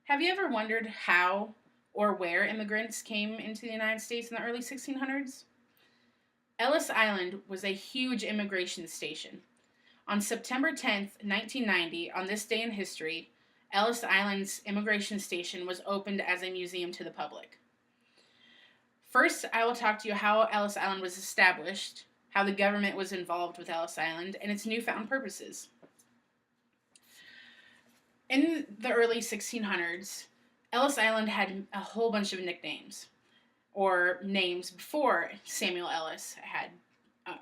Have you ever wondered how or where immigrants came into the United States in the early 1600s? Ellis Island was a huge immigration station. On September 10th, 1990, on this day in history, Ellis Island's immigration station was opened as a museum to the public. First, I will talk to you how Ellis Island was established, how the government was involved with Ellis Island, and its newfound purposes. In the early 1600s, Ellis Island had a whole bunch of nicknames, or names before Samuel Ellis had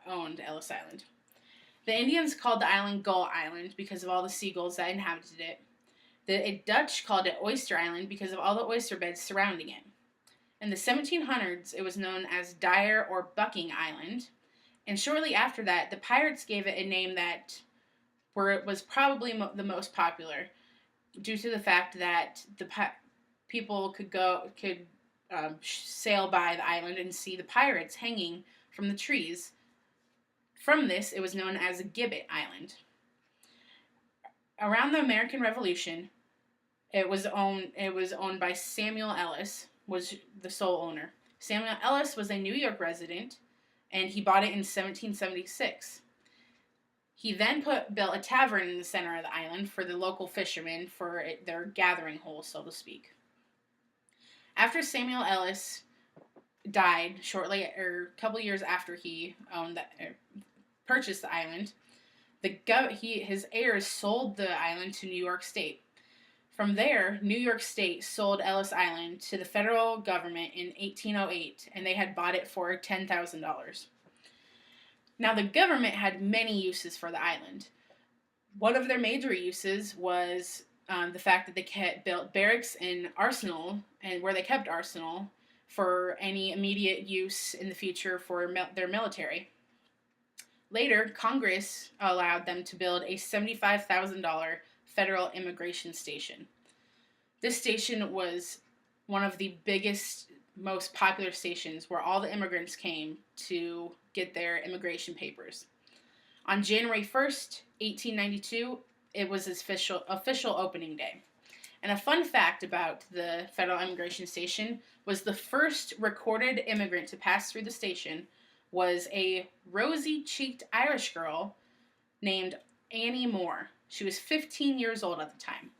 owned Ellis Island. The Indians called the island Gull Island because of all the seagulls that inhabited it. The Dutch called it Oyster Island because of all the oyster beds surrounding it. In the 1700s, it was known as Dyer or Bucking Island, and shortly after that, the pirates gave it a name that was probably the most popular, due to the fact that people could sail by the island and see the pirates hanging from the trees. From this, it was known as Gibbet Island. Around the American Revolution, it was owned by Samuel Ellis, was the sole owner. Samuel Ellis was a New York resident, and he bought it in 1776. He then built a tavern in the center of the island for the local fishermen for their gathering hole, so to speak. After Samuel Ellis died a couple years after he purchased the island, his heirs sold the island to New York State. From there, New York State sold Ellis Island to the federal government in 1808, and they had bought it for $10,000. Now, the government had many uses for the island. One of their major uses was the fact that they built barracks and arsenal, and where they kept arsenal for any immediate use in the future for their military. Later, Congress allowed them to build a $75,000 federal immigration station. This station was one of the biggest, most popular stations where all the immigrants came to get their immigration papers. On January 1st, 1892, it was its official opening day. And a fun fact about the federal immigration station was the first recorded immigrant to pass through the station was a rosy-cheeked Irish girl named Annie Moore. She was 15 years old at the time.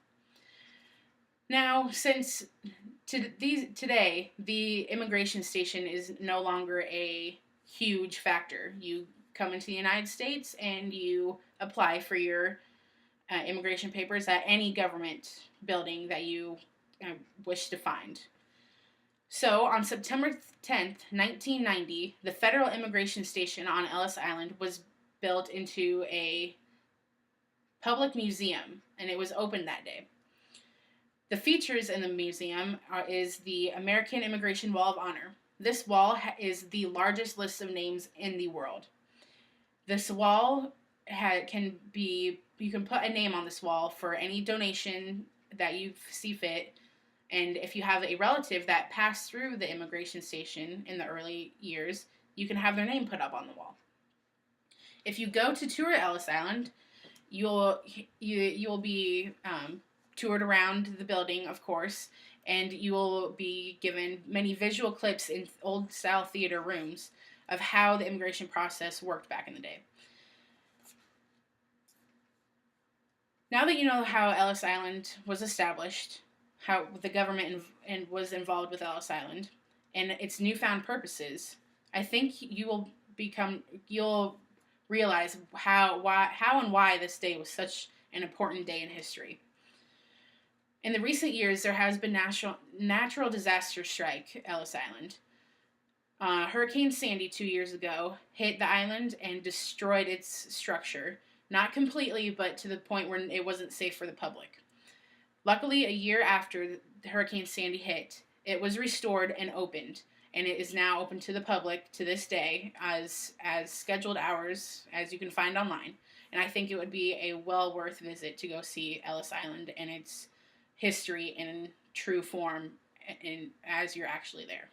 Now, since today, the immigration station is no longer a huge factor. You come into the United States and you apply for your immigration papers at any government building that you wish to find. So, on September 10th, 1990, the federal immigration station on Ellis Island was built into a public museum, and it was opened that day. The features in the museum is the American Immigration Wall of Honor. This wall is the largest list of names in the world. This wall you can put a name on this wall for any donation that you see fit, and if you have a relative that passed through the immigration station in the early years, you can have their name put up on the wall. If you go to tour Ellis Island, you'll be toured around the building, of course, and you will be given many visual clips in old-style theater rooms of how the immigration process worked back in the day. Now that you know how Ellis Island was established, how the government was involved with Ellis Island, and its newfound purposes, I think you'll realize how and why this day was such an important day in history. In the recent years, there has been natural disaster strike Ellis Island. Hurricane Sandy 2 years ago hit the island and destroyed its structure. Not completely, but to the point where it wasn't safe for the public. Luckily, a year after Hurricane Sandy hit, it was restored and opened, and it is now open to the public to this day as scheduled hours as you can find online. And I think it would be a well worth visit to go see Ellis Island and its history in true form as you're actually there.